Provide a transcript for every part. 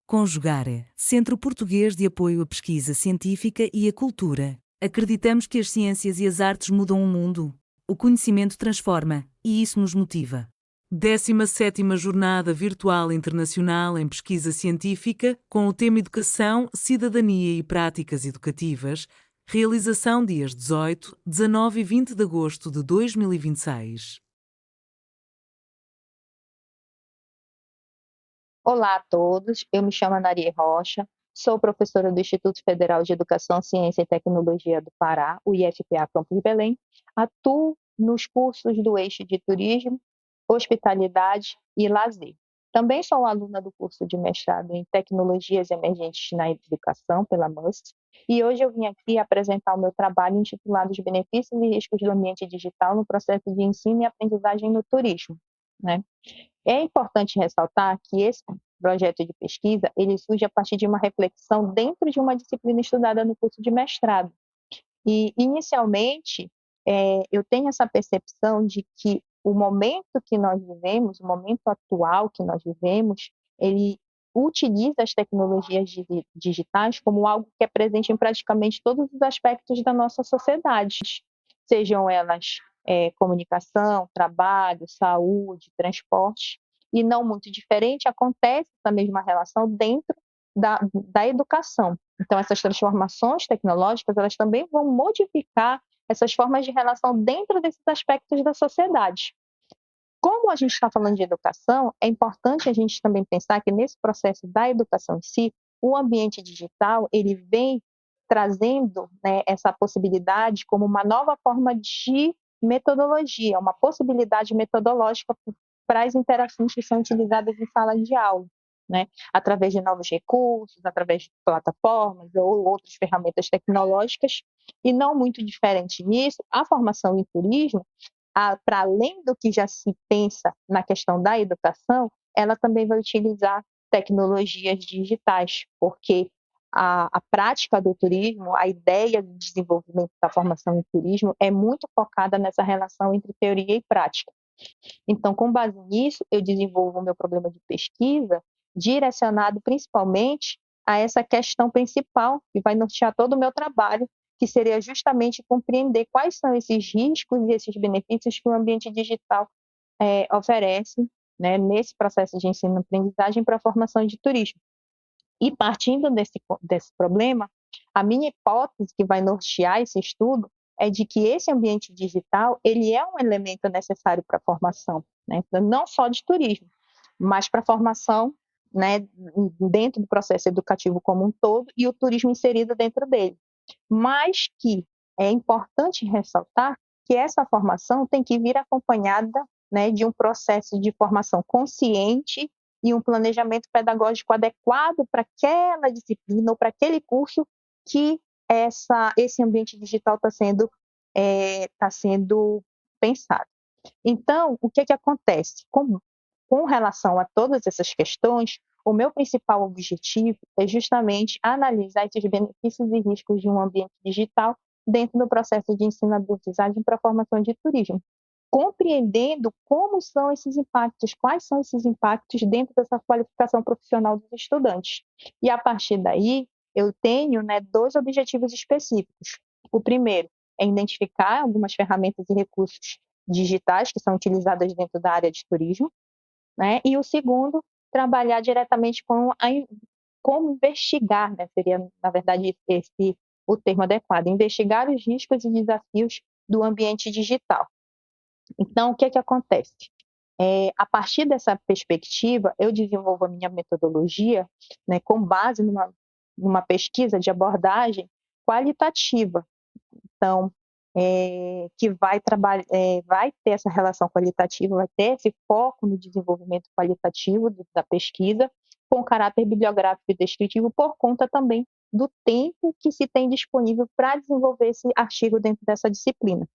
Conjugare, Centro Português de Apoio à Pesquisa Científica e à Cultura. Acreditamos que as ciências e as artes mudam o mundo. O conhecimento transforma, e isso nos motiva. 17ª Jornada Virtual Internacional em Pesquisa Científica, com o tema Educação, Cidadania e Práticas Educativas, realização dias 18, 19 e 20 de agosto de 2026. Olá a todos, eu me chamo Anarie Rocha, sou professora do Instituto Federal de Educação, Ciência e Tecnologia do Pará, o IFPA Campus de Belém, atuo nos cursos do eixo de Turismo, Hospitalidade e Lazer. Também sou aluna do curso de mestrado em Tecnologias Emergentes na Educação, pela MUST, e hoje eu vim aqui apresentar o meu trabalho intitulado Os Benefícios e Riscos do Ambiente Digital no Processo de Ensino e Aprendizagem no Turismo, né? É importante ressaltar que esse projeto de pesquisa ele surge a partir de uma reflexão dentro de uma disciplina estudada no curso de mestrado. E, inicialmente, eu tenho essa percepção de que o momento que nós vivemos, o momento atual que nós vivemos, ele utiliza as tecnologias digitais como algo que é presente em praticamente todos os aspectos da nossa sociedade, sejam elas comunicação, trabalho, saúde, transporte, e não muito diferente, acontece essa mesma relação dentro da educação. Então, essas transformações tecnológicas, elas também vão modificar essas formas de relação dentro desses aspectos da sociedade. Como a gente está falando de educação, é importante a gente também pensar que nesse processo da educação em si, o ambiente digital, ele vem trazendo, né, essa possibilidade como uma nova forma de metodologia, uma possibilidade metodológica para as interações que são utilizadas em sala de aula, né, através de novos recursos, através de plataformas ou outras ferramentas tecnológicas, e não muito diferente disso, a formação em turismo, para além do que já se pensa na questão da educação, ela também vai utilizar tecnologias digitais, porque a prática do turismo, a ideia de desenvolvimento da formação em turismo é muito focada nessa relação entre teoria e prática. Então, com base nisso, eu desenvolvo o meu problema de pesquisa direcionado principalmente a essa questão principal que vai nortear todo o meu trabalho, que seria justamente compreender quais são esses riscos e esses benefícios que o ambiente digital oferece, né, nesse processo de ensino-aprendizagem para a formação de turismo. E partindo desse problema, a minha hipótese que vai nortear esse estudo é de que esse ambiente digital ele é um elemento necessário para a formação, né, não só de turismo, mas para a formação, né, dentro do processo educativo como um todo e o turismo inserido dentro dele. Mas que é importante ressaltar que essa formação tem que vir acompanhada, né, de um processo de formação consciente e um planejamento pedagógico adequado para aquela disciplina ou para aquele curso que esse ambiente digital tá sendo pensado. Então, o que acontece? Com relação a todas essas questões, o meu principal objetivo é justamente analisar esses benefícios e riscos de um ambiente digital dentro do processo de ensino-aprendizagem para a formação de turismo, compreendendo como são esses impactos, quais são esses impactos dentro dessa qualificação profissional dos estudantes. E a partir daí, eu tenho, né, dois objetivos específicos. O primeiro é identificar algumas ferramentas e recursos digitais que são utilizadas dentro da área de turismo, né? E o segundo, trabalhar diretamente com como investigar, né? Seria, na verdade, esse o termo adequado, investigar os riscos e desafios do ambiente digital. Então, o que acontece? A partir dessa perspectiva, eu desenvolvo a minha metodologia, né, com base numa pesquisa de abordagem qualitativa. Então, que vai ter essa relação qualitativa, vai ter esse foco no desenvolvimento qualitativo da pesquisa, com caráter bibliográfico e descritivo, por conta também do tempo que se tem disponível para desenvolver esse artigo dentro dessa disciplina.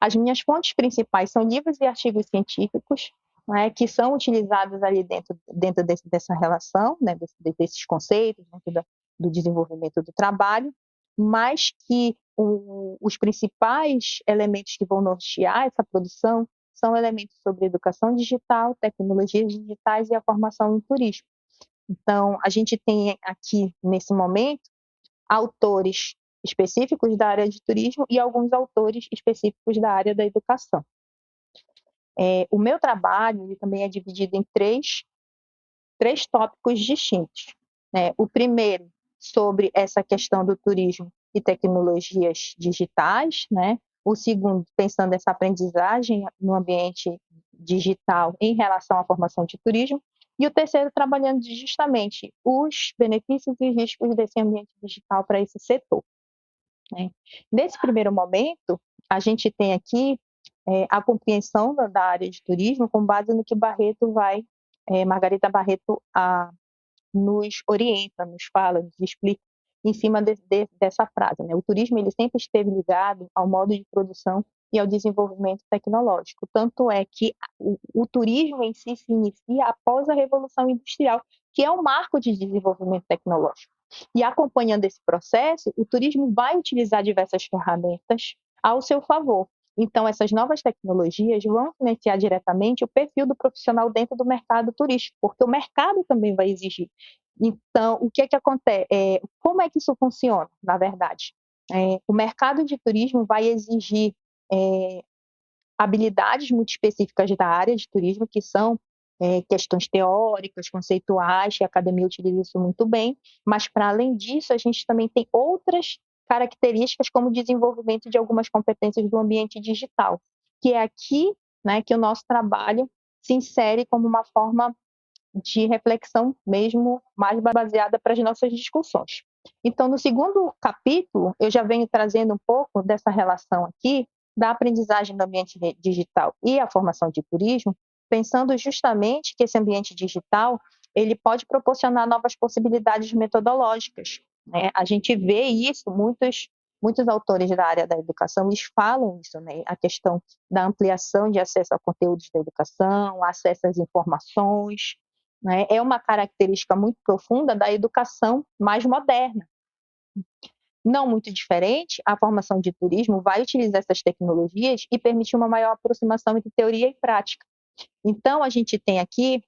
As minhas fontes principais são livros e artigos científicos, né, que são utilizados ali dentro dessa relação, né, desses conceitos, do desenvolvimento do trabalho, mas que os principais elementos que vão nortear essa produção são elementos sobre educação digital, tecnologias digitais e a formação em turismo. Então, a gente tem aqui, nesse momento, autores específicos da área de turismo e alguns autores específicos da área da educação. O meu trabalho ele também é dividido em três tópicos distintos. O primeiro, sobre essa questão do turismo e tecnologias digitais, né? O segundo, pensando essa aprendizagem no ambiente digital em relação à formação de turismo, e o terceiro, trabalhando justamente os benefícios e riscos desse ambiente digital para esse setor. Né? Nesse primeiro momento, a gente tem aqui a compreensão da área de turismo com base no que Margarita Barreto nos orienta, nos fala, nos explica em cima dessa frase. Né? O turismo ele sempre esteve ligado ao modo de produção e ao desenvolvimento tecnológico. Tanto é que o turismo em si se inicia após a Revolução Industrial, que é um marco de desenvolvimento tecnológico. E acompanhando esse processo, o turismo vai utilizar diversas ferramentas ao seu favor. Então, essas novas tecnologias vão influenciar diretamente o perfil do profissional dentro do mercado turístico, porque o mercado também vai exigir. Então, o que é que acontece? Como é que isso funciona, na verdade? O mercado de turismo vai exigir habilidades muito específicas da área de turismo, que são questões teóricas, conceituais, que a academia utiliza isso muito bem, mas, para além disso, a gente também tem outras características, como o desenvolvimento de algumas competências do ambiente digital, que é aqui, né, que o nosso trabalho se insere como uma forma de reflexão mesmo mais baseada para as nossas discussões. Então, no segundo capítulo, eu já venho trazendo um pouco dessa relação aqui da aprendizagem do ambiente digital e a formação de turismo, pensando justamente que esse ambiente digital ele pode proporcionar novas possibilidades metodológicas. Né? A gente vê isso, muitos autores da área da educação eles falam isso, né? A questão da ampliação de acesso a conteúdos da educação, acesso às informações, né? É uma característica muito profunda da educação mais moderna. Não muito diferente, a formação de turismo vai utilizar essas tecnologias e permitir uma maior aproximação entre teoria e prática. Então, a gente tem aqui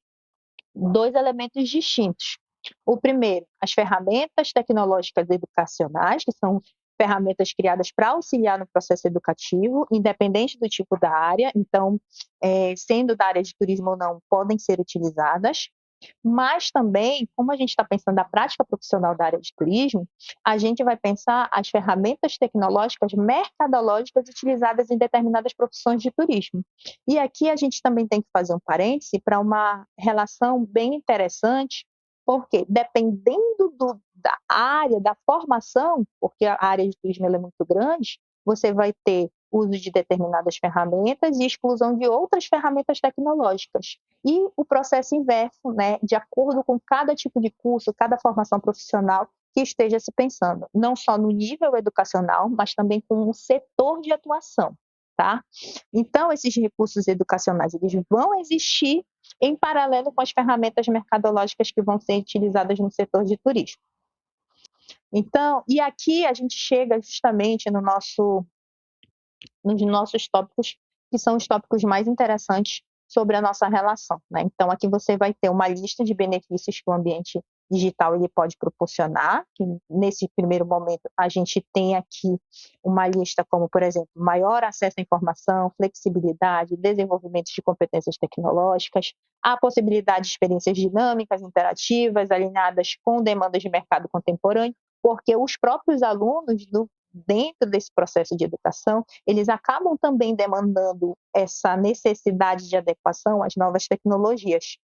dois elementos distintos. O primeiro, as ferramentas tecnológicas educacionais, que são ferramentas criadas para auxiliar no processo educativo, independente do tipo da área, então, sendo da área de turismo ou não, podem ser utilizadas. Mas também, como a gente está pensando na prática profissional da área de turismo, a gente vai pensar as ferramentas tecnológicas mercadológicas utilizadas em determinadas profissões de turismo. E aqui a gente também tem que fazer um parêntese para uma relação bem interessante, porque dependendo da área, da formação, porque a área de turismo é muito grande, você vai ter uso de determinadas ferramentas e exclusão de outras ferramentas tecnológicas. E o processo inverso, né, de acordo com cada tipo de curso, cada formação profissional que esteja se pensando, não só no nível educacional, mas também com o setor de atuação, tá? Então, esses recursos educacionais, eles vão existir em paralelo com as ferramentas mercadológicas que vão ser utilizadas no setor de turismo. Então, e aqui a gente chega justamente nos nossos tópicos, que são os tópicos mais interessantes sobre a nossa relação. Né? Então, aqui você vai ter uma lista de benefícios que o ambiente digital ele pode proporcionar, que nesse primeiro momento a gente tem aqui uma lista como, por exemplo, maior acesso à informação, flexibilidade, desenvolvimento de competências tecnológicas, a possibilidade de experiências dinâmicas, interativas, alinhadas com demandas de mercado contemporâneo, porque os próprios alunos dentro desse processo de educação, eles acabam também demandando essa necessidade de adequação às novas tecnologias.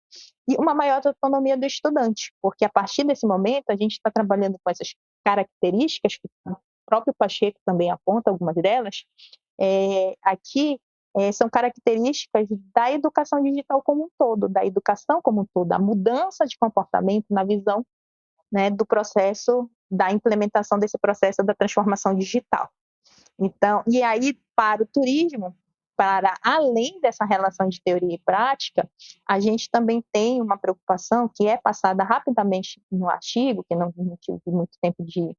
E uma maior autonomia do estudante, porque a partir desse momento a gente está trabalhando com essas características, que o próprio Pacheco também aponta algumas delas, aqui são características da educação digital como um todo, da educação como um todo, a mudança de comportamento na visão, né, do processo da implementação desse processo da transformação digital. Então, e aí, para o turismo, para além dessa relação de teoria e prática, a gente também tem uma preocupação que é passada rapidamente no artigo, que não tive muito tempo de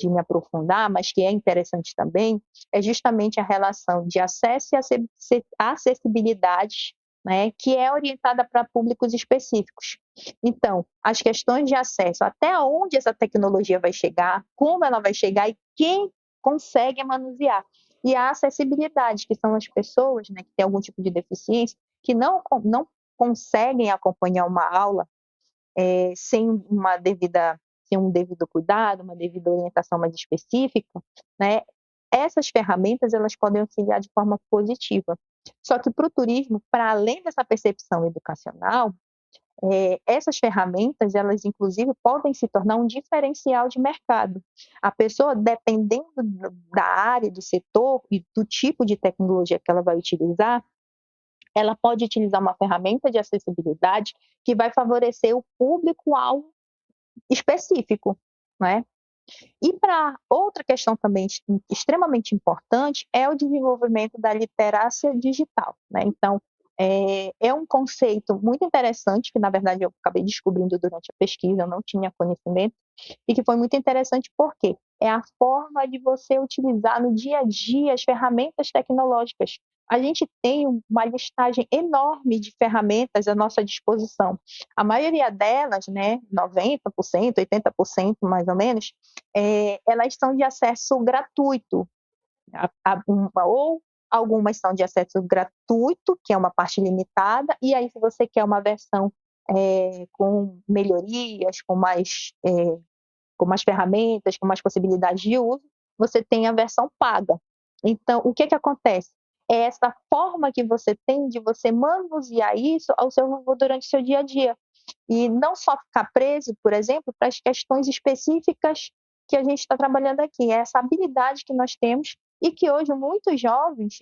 me aprofundar, mas que é interessante também, é justamente a relação de acesso e acessibilidade, né, que é orientada para públicos específicos. Então, as questões de acesso, até onde essa tecnologia vai chegar, como ela vai chegar e quem consegue manusear. E a acessibilidade, que são as pessoas, né, que têm algum tipo de deficiência, que não conseguem acompanhar uma aula sem sem um devido cuidado, uma devida orientação mais específica, né? Essas ferramentas elas podem auxiliar de forma positiva. Só que para o turismo, para além dessa percepção educacional, essas ferramentas, elas inclusive podem se tornar um diferencial de mercado. A pessoa, dependendo da área, do setor e do tipo de tecnologia que ela vai utilizar, ela pode utilizar uma ferramenta de acessibilidade que vai favorecer o público-alvo específico, né? E para outra questão também extremamente importante é o desenvolvimento da literacia digital, né? Então, é um conceito muito interessante que, na verdade, eu acabei descobrindo durante a pesquisa, eu não tinha conhecimento, e que foi muito interessante porque é a forma de você utilizar no dia a dia as ferramentas tecnológicas. A gente tem uma listagem enorme de ferramentas à nossa disposição. A maioria delas, né, 90%, 80% mais ou menos, elas são de acesso gratuito, ou algumas são de acesso gratuito, que é uma parte limitada, e aí se você quer uma versão com melhorias, com mais ferramentas, com mais possibilidades de uso, você tem a versão paga. Então, o que acontece? É essa forma que você tem de você manusear isso durante o seu dia a dia. E não só ficar preso, por exemplo, para as questões específicas que a gente está trabalhando aqui, é essa habilidade que nós temos e que hoje muitos jovens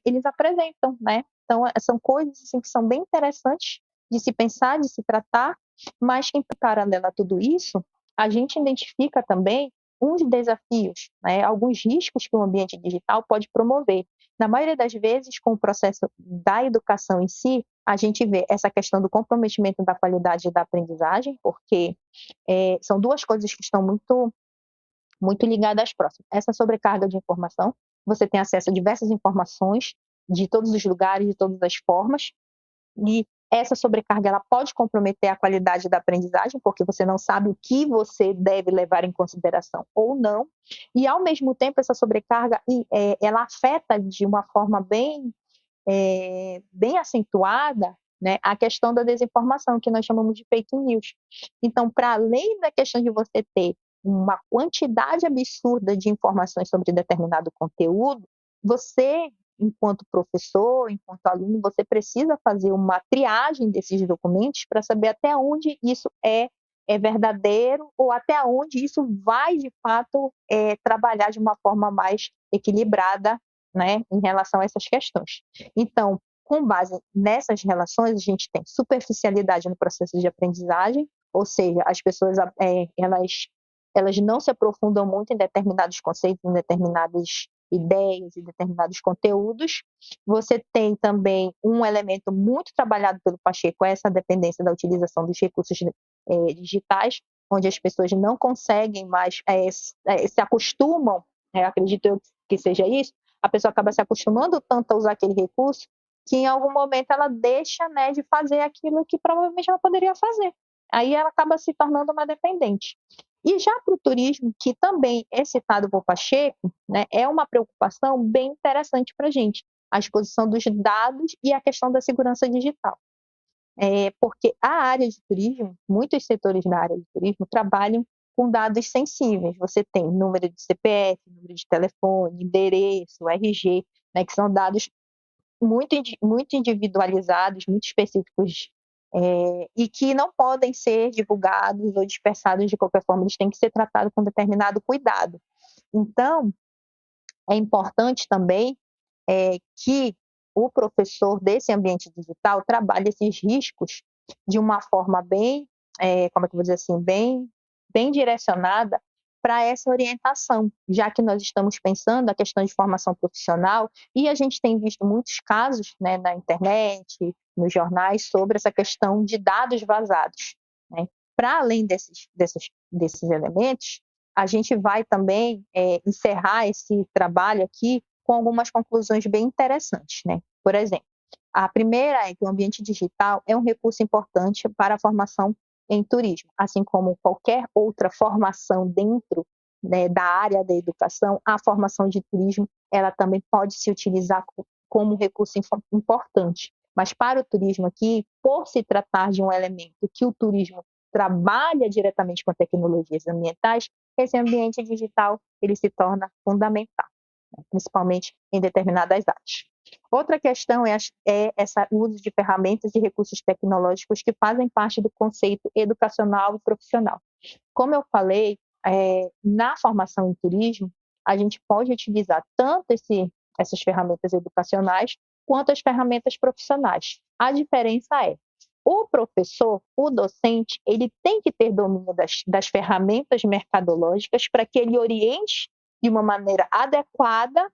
eles apresentam, né? Então, são coisas assim, que são bem interessantes de se pensar, de se tratar, mas em paralelo a tudo isso, a gente identifica também uns desafios, né? Alguns riscos que o ambiente digital pode promover. Na maioria das vezes, com o processo da educação em si, a gente vê essa questão do comprometimento da qualidade da aprendizagem, porque são duas coisas que estão muito ligadas às próximas. Essa sobrecarga de informação, você tem acesso a diversas informações de todos os lugares, de todas as formas, e essa sobrecarga ela pode comprometer a qualidade da aprendizagem, porque você não sabe o que você deve levar em consideração ou não, e ao mesmo tempo essa sobrecarga ela afeta de uma forma bem acentuada, né, a questão da desinformação, que nós chamamos de fake news. Então, para além da questão de você ter uma quantidade absurda de informações sobre determinado conteúdo, você, enquanto professor, enquanto aluno, você precisa fazer uma triagem desses documentos para saber até onde isso é verdadeiro ou até onde isso vai, de fato, trabalhar de uma forma mais equilibrada, né, em relação a essas questões. Então, com base nessas relações, a gente tem superficialidade no processo de aprendizagem, ou seja, as pessoas elas não se aprofundam muito em determinados conceitos, em determinadas ideias e determinados conteúdos. Você tem também um elemento muito trabalhado pelo Pacheco, essa dependência da utilização dos recursos digitais, onde as pessoas não conseguem mais se acostumam, acredito eu que seja isso, a pessoa acaba se acostumando tanto a usar aquele recurso que em algum momento ela deixa, né, de fazer aquilo que provavelmente ela poderia fazer. Aí ela acaba se tornando uma dependente. E já para o turismo, que também é citado por Pacheco, né, é uma preocupação bem interessante para a gente, a exposição dos dados e a questão da segurança digital. Porque a área de turismo, muitos setores da área de turismo trabalham com dados sensíveis. Você tem número de CPF, número de telefone, endereço, RG, né, que são dados muito individualizados, muito específicos, e que não podem ser divulgados ou dispersados de qualquer forma, eles têm que ser tratados com determinado cuidado. Então, é importante também que o professor desse ambiente digital trabalhe esses riscos de uma forma como é que eu vou dizer assim, bem direcionada para essa orientação, já que nós estamos pensando a questão de formação profissional e a gente tem visto muitos casos, né, na internet, nos jornais, sobre essa questão de dados vazados, né? Para além desses elementos, a gente vai também encerrar esse trabalho aqui com algumas conclusões bem interessantes, né? Por exemplo, A primeira é que o ambiente digital é um recurso importante para a formação em turismo, assim como qualquer outra formação dentro, né, da área da educação, a formação de turismo ela também pode se utilizar como recurso importante. Mas para o turismo aqui, por se tratar de um elemento que o turismo trabalha diretamente com tecnologias ambientais, esse ambiente digital ele se torna fundamental, né, principalmente em determinadas áreas. Outra questão é o uso de ferramentas e recursos tecnológicos que fazem parte do conceito educacional e profissional. Como eu falei, na formação em turismo, a gente pode utilizar tanto essas ferramentas educacionais quanto as ferramentas profissionais. A diferença é, o professor, o docente, ele tem que ter domínio das ferramentas mercadológicas para que ele oriente de uma maneira adequada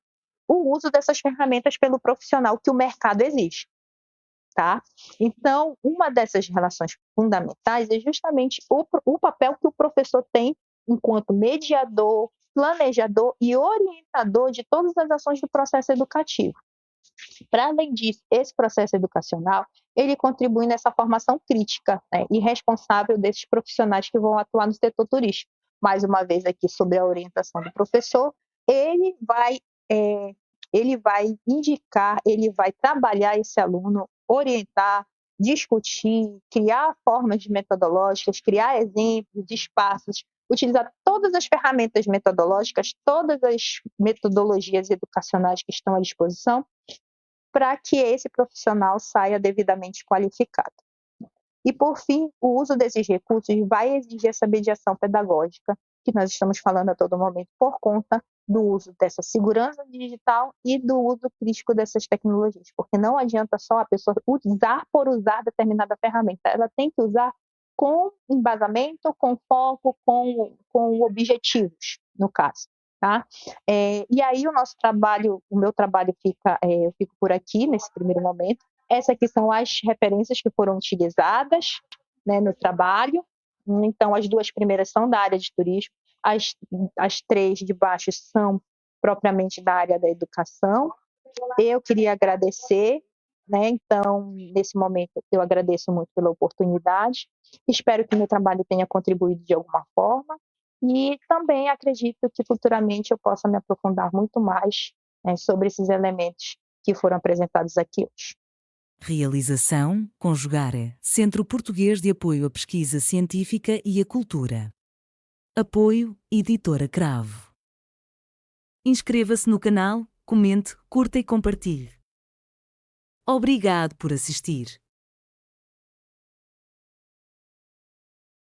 o uso dessas ferramentas pelo profissional que o mercado exige, tá? Então, uma dessas relações fundamentais é justamente o papel que o professor tem enquanto mediador, planejador e orientador de todas as ações do processo educativo. Para além disso, esse processo educacional, ele contribui nessa formação crítica, né, e responsável desses profissionais que vão atuar no setor turístico. Mais uma vez aqui sobre a orientação do professor, ele vai, é, ele vai indicar, ele vai trabalhar esse aluno, orientar, discutir, criar formas metodológicas, criar exemplos, espaços, utilizar todas as ferramentas metodológicas, todas as metodologias educacionais que estão à disposição, para que esse profissional saia devidamente qualificado. E, por fim, o uso desses recursos vai exigir essa mediação pedagógica, que nós estamos falando a todo momento, por conta do uso dessa segurança digital e do uso crítico dessas tecnologias, porque não adianta só a pessoa usar por usar determinada ferramenta, ela tem que usar com embasamento, com foco, com objetivos, no caso. Tá? E aí o meu trabalho eu fico por aqui nesse primeiro momento. Essas aqui são as referências que foram utilizadas, né, no trabalho. Então, as duas primeiras são da área de turismo, as três de baixo são propriamente da área da educação. Eu queria agradecer, né? Então, nesse momento, eu agradeço muito pela oportunidade. Espero que meu trabalho tenha contribuído de alguma forma. E também acredito que futuramente eu possa me aprofundar muito mais, né, sobre esses elementos que foram apresentados aqui hoje. Realização: Conjugare, Centro Português de Apoio à Pesquisa Científica e à Cultura. Apoio: Editora Cravo. Inscreva-se no canal, comente, curta e compartilhe. Obrigado por assistir.